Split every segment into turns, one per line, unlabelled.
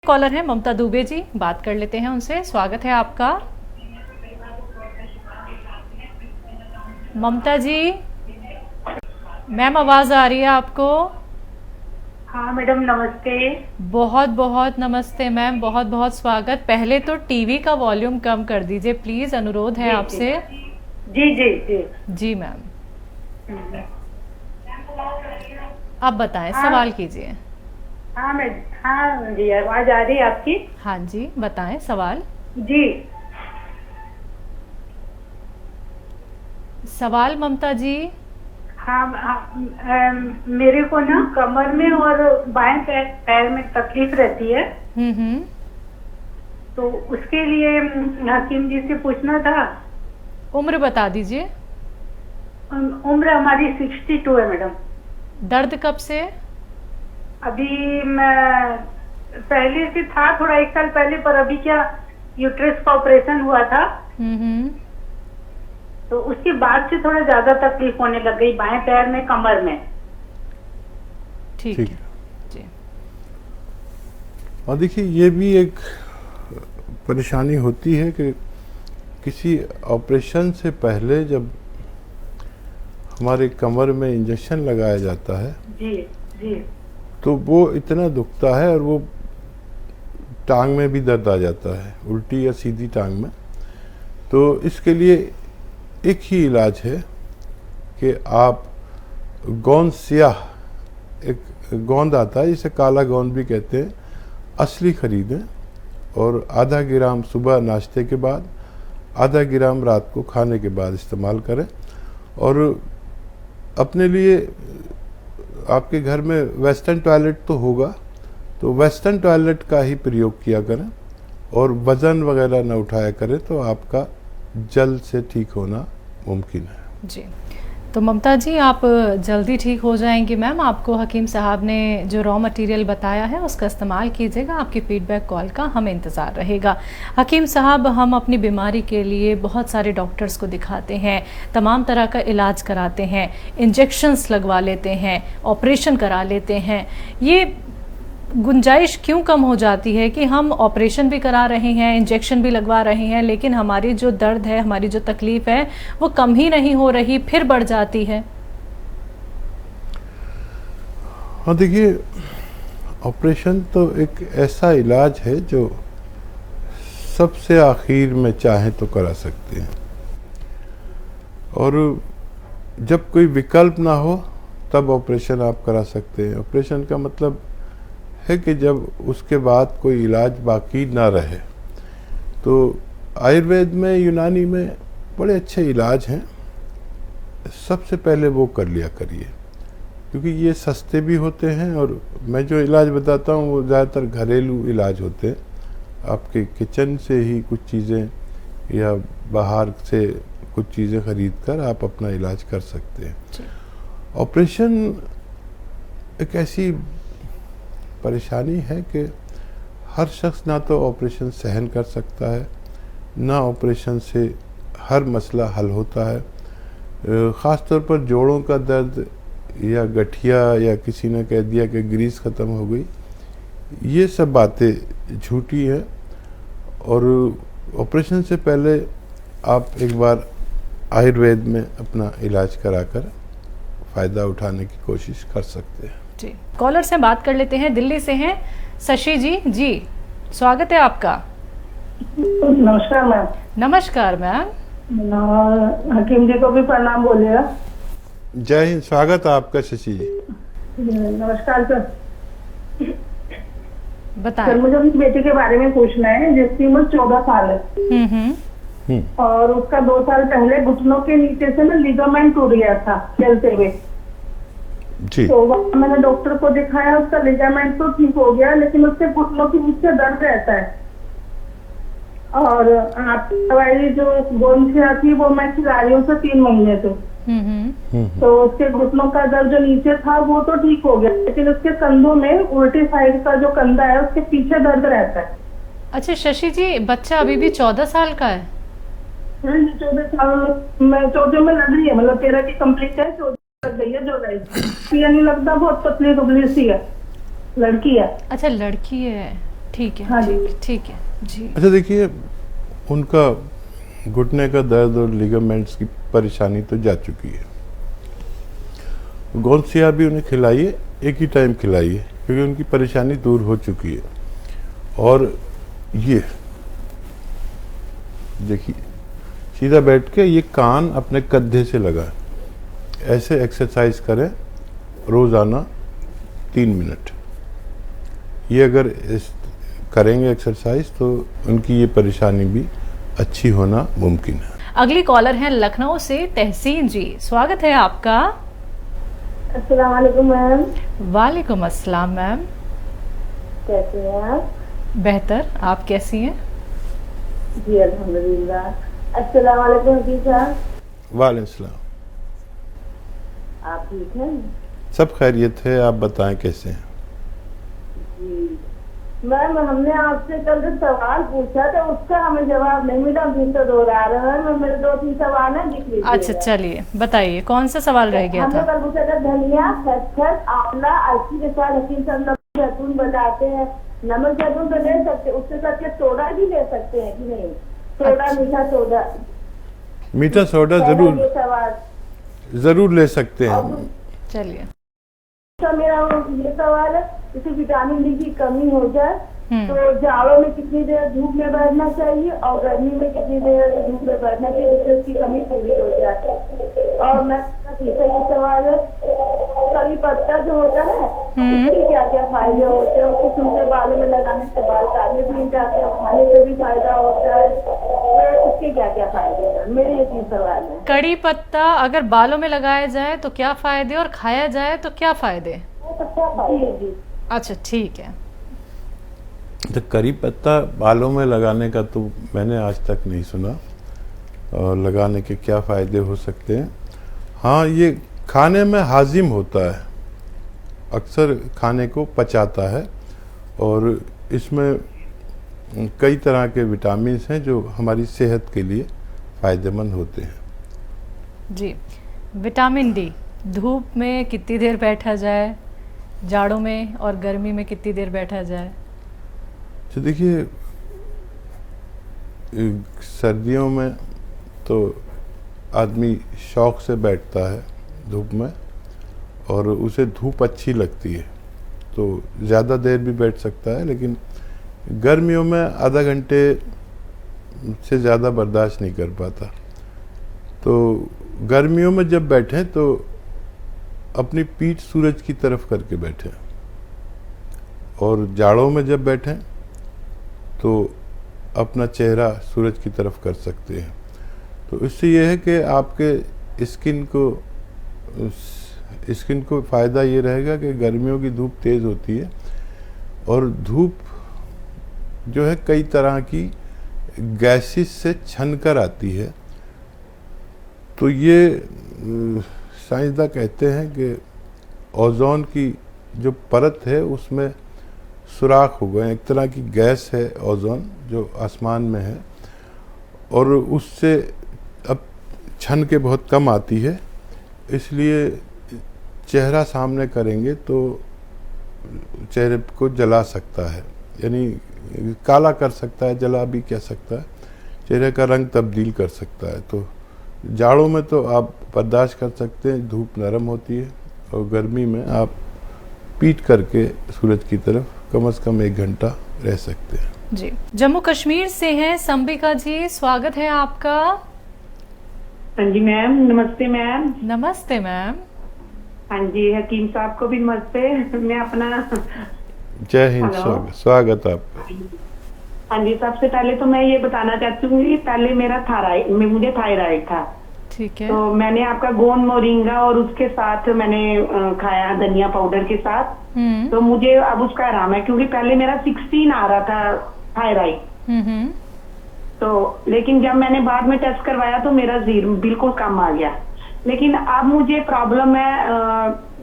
Collar है ममता दुबे जी, बात कर लेते हैं उनसे। स्वागत है आपका। ममता जी, मैम आवाज़ आ रही है आपको?
हाँ मैडम, नमस्ते।
बहुत बहुत नमस्ते मैम, बहुत बहुत स्वागत। पहले तो टीवी का वॉल्यूम कम कर दीजिए प्लीज़, अनुरोध है
जी जी
आपसे।
जी जी जी।
जी मैम,
हम्म।
आप बताएं,
हाँ
सवाल कीजिए।
हाँ मैं हाँ जी, आवाज आ रही है आपकी?
हाँ जी, बताएं सवाल।
जी।
सवाल ममता जी।
हाँ, मेरे को ना कमर में और बाएं पैर में तकलीफ रहती है।
हम्म।
तो उसके लिए हकीम जी से पूछना था।
उम्र बता दीजिए।
उम्र हमारी 62 है मैडम।
दर्द कब से?
अभी मैं पहले से था, थोड़ा 1 साल पहले, पर अभी क्या यूट्रस का ऑपरेशन हुआ था,
हम्म।
तो उसके बाद से थोड़ा ज्यादा तकलीफ होने लग गई बाएं पैर में, कमर में।
ठीक
ठीक
है
है।
जी।
और देखिए, ये भी एक परेशानी होती है कि किसी ऑपरेशन से पहले जब हमारे कमर में इंजेक्शन लगाया जाता है
जी जी
तो वो इतना दुखता है, और वो टांग में भी दर्द आ जाता है, उल्टी या सीधी टांग में। तो इसके लिए एक ही इलाज है कि आप गोंद स्याह, एक गोंद आता है जिसे काला गोंद भी कहते हैं, असली खरीदें, और आधा ग्राम सुबह नाश्ते के बाद, आधा ग्राम रात को खाने के बाद इस्तेमाल करें। और अपने लिए आपके घर में वेस्टर्न टॉयलेट तो होगा, तो वेस्टर्न टॉयलेट का ही प्रयोग किया करें, और वज़न वगैरह न उठाया करें, तो आपका जल्द से ठीक होना मुमकिन है।
जी, तो ममता जी आप जल्दी ठीक हो जाएंगी मैम। आपको हकीम साहब ने जो रॉ मटेरियल बताया है उसका इस्तेमाल कीजिएगा। आपकी फीडबैक कॉल का हमें इंतज़ार रहेगा। हकीम साहब, हम अपनी बीमारी के लिए बहुत सारे डॉक्टर्स को दिखाते हैं, तमाम तरह का इलाज कराते हैं, इंजेक्शन्स लगवा लेते हैं, ऑपरेशन करा लेते हैं। ये गुंजाइश क्यों कम हो जाती है कि हम ऑपरेशन भी करा रहे हैं, इंजेक्शन भी लगवा रहे हैं, लेकिन हमारी जो दर्द है, हमारी जो तकलीफ है, वो कम ही नहीं हो रही, फिर बढ़ जाती है?
हाँ देखिए, ऑपरेशन तो एक ऐसा इलाज है जो सबसे आखिर में चाहे तो करा सकते हैं, और जब कोई विकल्प ना हो तब ऑपरेशन आप करा सकते हैं। ऑपरेशन का मतलब है कि जब उसके बाद कोई इलाज बाकी ना रहे। तो आयुर्वेद में, यूनानी में बड़े अच्छे इलाज हैं, सबसे पहले वो कर लिया करिए, क्योंकि ये सस्ते भी होते हैं। और मैं जो इलाज बताता हूँ वो ज़्यादातर घरेलू इलाज होते हैं। आपके किचन से ही कुछ चीज़ें या बाहर से कुछ चीज़ें खरीद कर आप अपना इलाज कर सकते हैं। ऑपरेशन एक ऐसी परेशानी है कि हर शख्स ना तो ऑपरेशन सहन कर सकता है, ना ऑपरेशन से हर मसला हल होता है। ख़ास तौर पर जोड़ों का दर्द या गठिया, या किसी ने कह दिया कि ग्रीस ख़त्म हो गई, ये सब बातें झूठी हैं। और ऑपरेशन से पहले आप एक बार आयुर्वेद में अपना इलाज कराकर फ़ायदा उठाने की कोशिश कर सकते हैं।
जी, कॉलर से बात कर लेते हैं। दिल्ली से हैं शशि जी। जी, स्वागत है आपका।
नमस्कार मैम।
नमस्कार मैम।
हकीम जी को भी प्रणाम बोलिएगा।
जय हिंद, स्वागत है आपका शशि जी।
नमस्कार सर।
बताएं।
सर, मुझे अपनी बेटी के बारे में पूछना है, जिसकी उम्र 14 साल है। और उसका 2 साल पहले घुटनों के नीचे से ना लिगामेंट टूट गया था चलते हुए।
जी।
तो वहाँ मैंने डॉक्टर को दिखाया, उसका लिगामेंट तो ठीक हो गया, लेकिन उसके घुटनों के नीचे दर्द रहता है। और आपकी दवाई जो गोंद थी वो मैं खिला रही हूँ 3 महीने से। तो उसके घुटनों का दर्द जो नीचे था वो तो ठीक हो गया, लेकिन उसके कंधों में, उल्टी साइड का जो कंधा है उसके पीछे दर्द रहता है।
अच्छा शशि जी, बच्चा अभी भी 14 साल का है?
14 साल में, 14 में लग रही है, मतलब 13 की कंप्लीट है, 14 लग गई है। जो नहीं लगता, बहुत पतली दुबली सी है, लड़की है।
अच्छा लड़की है। ठीक है,
हाँ जी।
ठीक है जी।
अच्छा देखिए, उनका घुटने का दर्द और लिगामेंट्स की परेशानी तो जा चुकी है। गोंदसिया भी उन्हें खिलाइए, एक ही टाइम खिलाइए, क्योंकि उनकी परेशानी दूर हो चुकी है। और ये देखिए, सीधा बैठ के ये कान अपने कंधे से लगाएं, ऐसे एक्सरसाइज करें रोज़ाना 3 मिनट। ये अगर करेंगे एक्सरसाइज तो उनकी ये परेशानी भी अच्छी होना मुमकिन है।
अगली कॉलर हैं लखनऊ से तहसीन जी, स्वागत है आपका।
अस्सलाम वालेकुम मैम।
वालेकुम अस्सलाम मैम।
कैसे हैं आप?
बेहतर, आप कैसी हैं?
जी अल्हम्दुलिल्लाह। अस्सलाम वालेकुम हकीम साहब।
वालेकुम सलाम।
आप ठीक हैं?
सब खैरियत है, आप बताएं कैसे हैं?
जी मैम, हमने आपसे कल जो सवाल पूछा था उसका हमें जवाब नहीं मिला, फिर तो दोहरा रहे हैं। मेरे 2-3 सवाल है, लिख लीजिए।
अच्छा चलिए बताइए, कौन सा सवाल रह गया
हमने
था?
कल पूछा था धनिया, खसखस, आंवला, अलसी के साथ हकीम साहब नमक जैतून बनाते हैं। नमक जैतून तो ले सकते, उसके साथ क्या सोडा भी ले सकते हैं कि नहीं? सोडा,
अच्छा।
मीठा सोडा।
मीठा सोडा
ये सवाल
जरूर ले सकते हैं।
चलिए।
मेरा ये सवाल है, जैसे विटामिन डी की कमी हो जाए
हम्म।
तो जाड़ों में कितनी देर धूप में बैठना चाहिए और गर्मी में कितनी देर धूप में बैठना चाहिए जिससे उसकी कमी पूरी हो जाए? और मैं तीसरा ये सवाल है, करी पत्ता जो होता है उसके क्या क्या फायदे होते हैं? उसको सूखे बालों में लगाने से बाल काले भी जाते हैं, खाने से भी फायदा होता है, तो उसके क्या क्या फायदे हैं? मेरे ये 3 सवाल है।
कड़ी पत्ता अगर बालों में लगाया जाए तो क्या फायदे और खाया जाए तो क्या फायदे?
जी।
अच्छा ठीक है।
तो करी पत्ता बालों में लगाने का तो मैंने आज तक नहीं सुना, और लगाने के क्या फ़ायदे हो सकते हैं। हाँ, ये खाने में हाजिम होता है, अक्सर खाने को पचाता है, और इसमें कई तरह के विटामिन हैं जो हमारी सेहत के लिए फ़ायदेमंद होते हैं।
जी, विटामिन डी धूप में कितनी देर बैठा जाए, जाड़ों में और गर्मी में कितनी देर बैठा जाए?
तो देखिए, सर्दियों में तो आदमी शौक से बैठता है धूप में, और उसे धूप अच्छी लगती है तो ज़्यादा देर भी बैठ सकता है, लेकिन गर्मियों में आधा घंटे से ज़्यादा बर्दाश्त नहीं कर पाता। तो गर्मियों में जब बैठें तो अपनी पीठ सूरज की तरफ करके बैठें, और जाड़ों में जब बैठें तो अपना चेहरा सूरज की तरफ कर सकते हैं। तो इससे यह है कि आपके स्किन को फ़ायदा ये रहेगा कि गर्मियों की धूप तेज़ होती है, और धूप जो है कई तरह की गैसेस से छन कर आती है। तो ये साइंसदान कहते हैं कि ओजोन की जो परत है उसमें सुराख हो गए, एक तरह की गैस है ओजोन जो आसमान में है, और उससे अब छन के बहुत कम आती है। इसलिए चेहरा सामने करेंगे तो चेहरे को जला सकता है, यानी काला कर सकता है, जला भी कह सकता है, चेहरे का रंग तब्दील कर सकता है। तो जाड़ों में तो आप बर्दाश्त कर सकते हैं, धूप नरम होती है, और गर्मी में आप पीट करके सूरज की तरफ कम से कम 1 घंटा रह सकते हैं।
जी, जम्मू कश्मीर से हैं संबिका जी, स्वागत है आपका।
हाँ जी मैम, नमस्ते मैम।
नमस्ते मैम।
हाँ जी, हकीम साहब को भी नमस्ते। मैं अपना
जय हिंद,
हेलो।
स्वागत आपका।
हाँ जी, सबसे पहले तो मैं ये बताना चाहती हूँ कि पहले मुझे थायराइड था।
ठीक है।
तो मैंने आपका गोंद मोरिंगा और उसके साथ मैंने खाया धनिया पाउडर के साथ, तो मुझे अब उसका आराम है, क्योंकि पहले मेरा 16 आ रहा था थायराइड। तो लेकिन जब मैंने बाद में टेस्ट करवाया तो मेरा 0 बिल्कुल कम आ गया। लेकिन अब मुझे प्रॉब्लम है,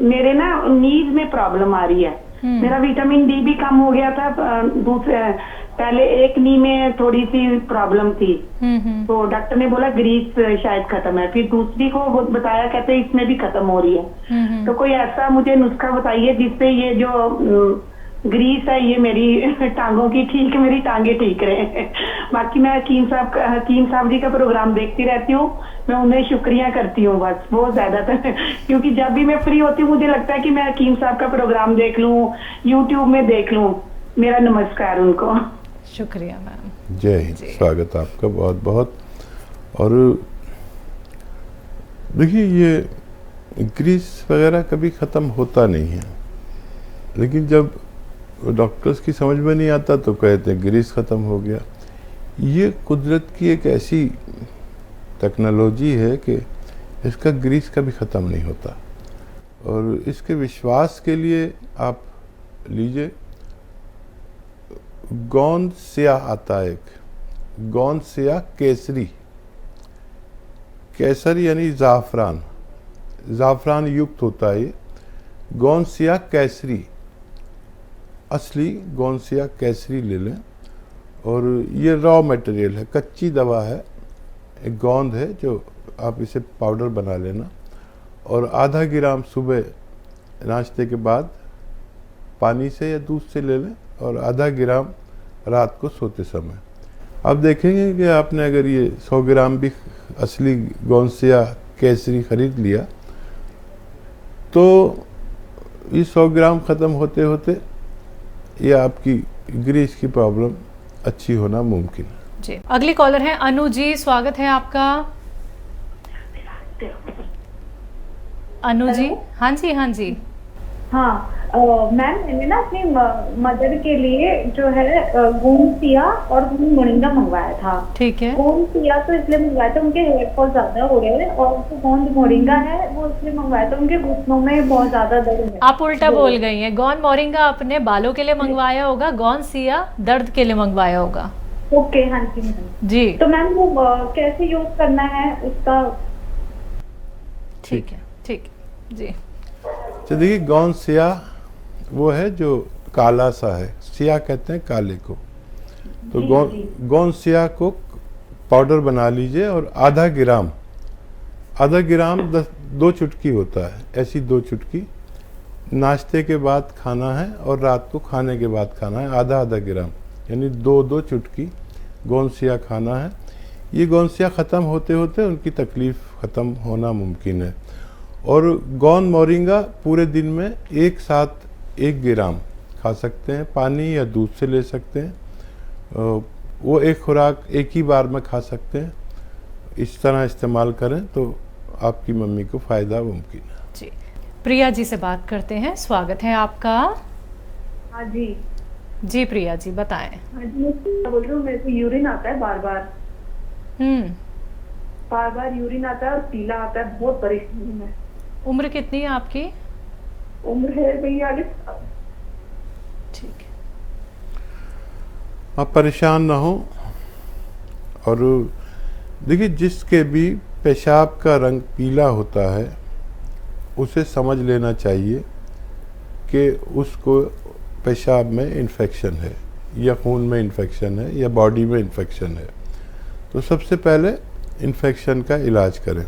मेरे ना नीज में प्रॉब्लम आ रही है। मेरा विटामिन डी भी कम हो गया था, पहले एक नी में थोड़ी सी प्रॉब्लम थी, तो डॉक्टर ने बोला ग्रीस शायद खत्म है, फिर दूसरी को बताया, कहते इसमें भी खत्म हो रही है। तो कोई ऐसा मुझे नुस्खा बताइए जिससे ये जो
ग्रीस है ये मेरी टांगों की, ठीक मेरी टांगे ठीक रहे। बाकी मैं हकीम साहब जी का प्रोग्राम देखती रहती हूँ, मैं उन्हें शुक्रिया करती हूँ बस बहुत ज्यादा क्योंकि जब भी मैं फ्री होती हूँ मुझे लगता है कि मैं हकीम साहब का प्रोग्राम देख लूँ, यूट्यूब में देख लूँ। मेरा नमस्कार उनको।
शुक्रिया मैम।
जय हिंद, स्वागत आपका बहुत बहुत। और देखिए ये ग्रीस वगैरह कभी ख़त्म होता नहीं है, लेकिन जब डॉक्टर्स की समझ में नहीं आता तो कहते हैं ग्रीस ख़त्म हो गया। ये कुदरत की एक ऐसी टेक्नोलॉजी है कि इसका ग्रीस कभी ख़त्म नहीं होता। और इसके विश्वास के लिए आप लीजिए, गोंद स्याह आता है, एक गोंद स्याह केसरी, केसर यानी ज़ाफ़रान, ज़ाफ़रान युक्त होता है ये। गोंद स्याह केसरी, असली गोंद स्याह केसरी ले लें। और ये रॉ मटेरियल है, कच्ची दवा है, एक गोंद है जो आप इसे पाउडर बना लेना। और आधा ग्राम सुबह नाश्ते के बाद पानी से या दूध से ले लें, और आधा ग्राम रात को सोते समय। आप देखेंगे कि आपने अगर ये 100 ग्राम भी असली गोंद स्याह केसरी खरीद लिया तो ये 100 ग्राम ख़त्म होते होते ये आपकी ग्रीस की प्रॉब्लम अच्छी होना मुमकिन है।
जी, अगली कॉलर है अनु जी, स्वागत है आपका। अनु जी, हाँ जी हाँ जी।
हाँ मैम, मैंने ना अपनी मदर के लिए जो है गोंद स्याह और गोंद मोरिंगा मंगवाया था।
ठीक है।
गोंद स्याह तो इसलिए मंगवाया था उनके हेयर फॉल ज्यादा हो रहे हैं, और जो गोंद मोरिंगा है वो इसलिए मंगवाया था उनके घुटनों में बहुत ज्यादा दर्द है।
आप उल्टा बोल गई हैं, गोंद मोरिंगा अपने बालों के लिए मंगवाया होगा, गोंद स्याह दर्द के लिए मंगवाया होगा।
ओके, हाँ जी मैम
जी।
तो मैम वो कैसे यूज करना है उसका?
ठीक है, ठीक जी।
तो देखिए, गोंद स्याह वो है जो काला सा है, स्याह कहते हैं काले को। तो गोंद स्याह को पाउडर बना लीजिए, और आधा ग्राम 2 चुटकी होता है, ऐसी 2 चुटकी नाश्ते के बाद खाना है और रात को खाने के बाद खाना है। आधा ग्राम यानी 2 चुटकी गोंद स्याह खाना है। ये गोंद स्याह ख़त्म होते होते उनकी तकलीफ़ ख़त्म होना मुमकिन है। और गोंद मोरिंगा पूरे दिन में एक साथ 1 ग्राम खा सकते हैं, पानी या दूध से ले सकते हैं। वो एक खुराक एक ही बार में खा सकते हैं। इस तरह इस्तेमाल करें तो आपकी मम्मी को फ़ायदा मुमकिन है।
जी, प्रिया जी से बात करते हैं, स्वागत है आपका।
हाँ जी।
जी प्रिया जी बताएं।
हाँ जी, मैं बोल रही हूँ, मेरे को यूरिन आता है बार बार यूरिन आता है और पीला आता है, बहुत परेशानी में।
उम्र कितनी है आपकी?
उम्र है भैया 40।
ठीक है।
आप परेशान ना हो। और देखिए, जिसके भी पेशाब का रंग पीला होता है उसे समझ लेना चाहिए कि उसको पेशाब में इन्फेक्शन है, या खून में इन्फेक्शन है, या बॉडी में इन्फेक्शन है। तो सबसे पहले इन्फेक्शन का इलाज करें।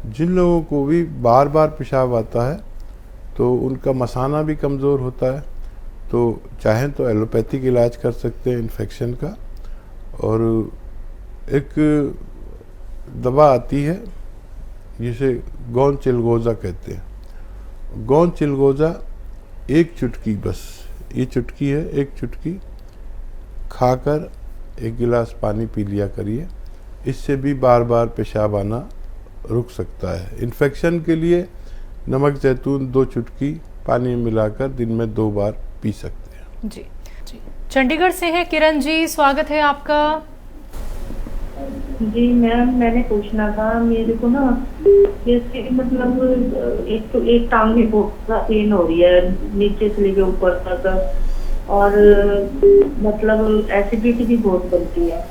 जिन लोगों को भी बार बार पेशाब आता है तो उनका मसाना भी कमज़ोर होता है, तो चाहें तो एलोपैथिक इलाज कर सकते हैं इन्फेक्शन का। और एक दवा आती है जिसे गोंद चिलगोज़ा कहते हैं। गोंद चिलगोज़ा 1 चुटकी, बस ये चुटकी है, 1 चुटकी खाकर 1 गिलास पानी पी लिया करिए। इससे भी बार बार पेशाब आना रुक सकता है। इन्फेक्शन के लिए नमक जैतून 2 चुटकी पानी में मिलाकर दिन में 2 बार पी सकते हैं।
जी जी। चंडीगढ़ से है किरण जी, स्वागत है आपका।
जी मैम, मैंने पूछना था, मेरे को ना जैसे मतलब एक टांग में बहुत पेन हो रही है नीचे से लेके ऊपर तक, और मतलब एसिडिटी भी बहुत बनती है।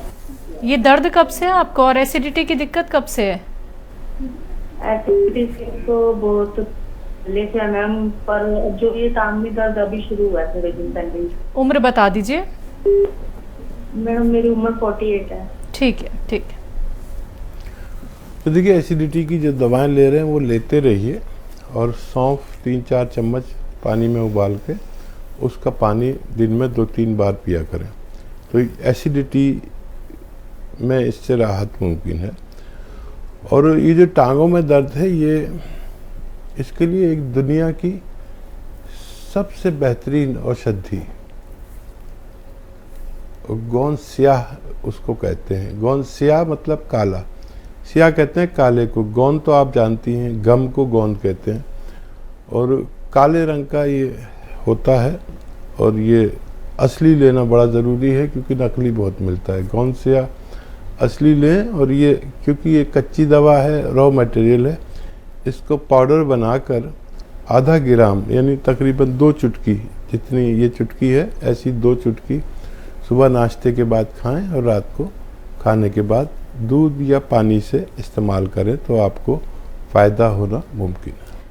ये दर्द कब से है आपको, और एसिडिटी की दिक्कत कब से है?
एसिडिटी तो बहुत पहले से है मैम, पर जो ये टांग में दर्द अभी शुरू हुआ है थोड़े दिन पहले।
उम्र बता दीजिए।
मैडम मेरी उम्र 48 है।
ठीक है, ठीक है।
तो देखिए, एसिडिटी की जो दवाएं ले रहे हैं वो लेते रहिए, और सौंफ 3-4 चम्मच पानी में उबाल के उसका पानी दिन में 2-3 बार पिया करें, तो एसिडिटी में इससे राहत मुमकिन है। और ये जो टांगों में दर्द है, ये इसके लिए एक दुनिया की सबसे बेहतरीन औषधि गोंद स्याह उसको कहते हैं। गोंद स्याह मतलब काला, स्याह कहते हैं काले को, गोंद तो आप जानती हैं, गम को गोंद कहते हैं, और काले रंग का ये होता है। और ये असली लेना बड़ा ज़रूरी है क्योंकि नकली बहुत मिलता है। गोंद स्याह असली लें, और ये क्योंकि ये कच्ची दवा है, रॉ मटेरियल है, इसको पाउडर बनाकर आधा ग्राम यानी तकरीबन 2 चुटकी, जितनी ये चुटकी है ऐसी 2 चुटकी सुबह नाश्ते के बाद खाएं और रात को खाने के बाद दूध या पानी से इस्तेमाल करें तो आपको फ़ायदा होना मुमकिन है।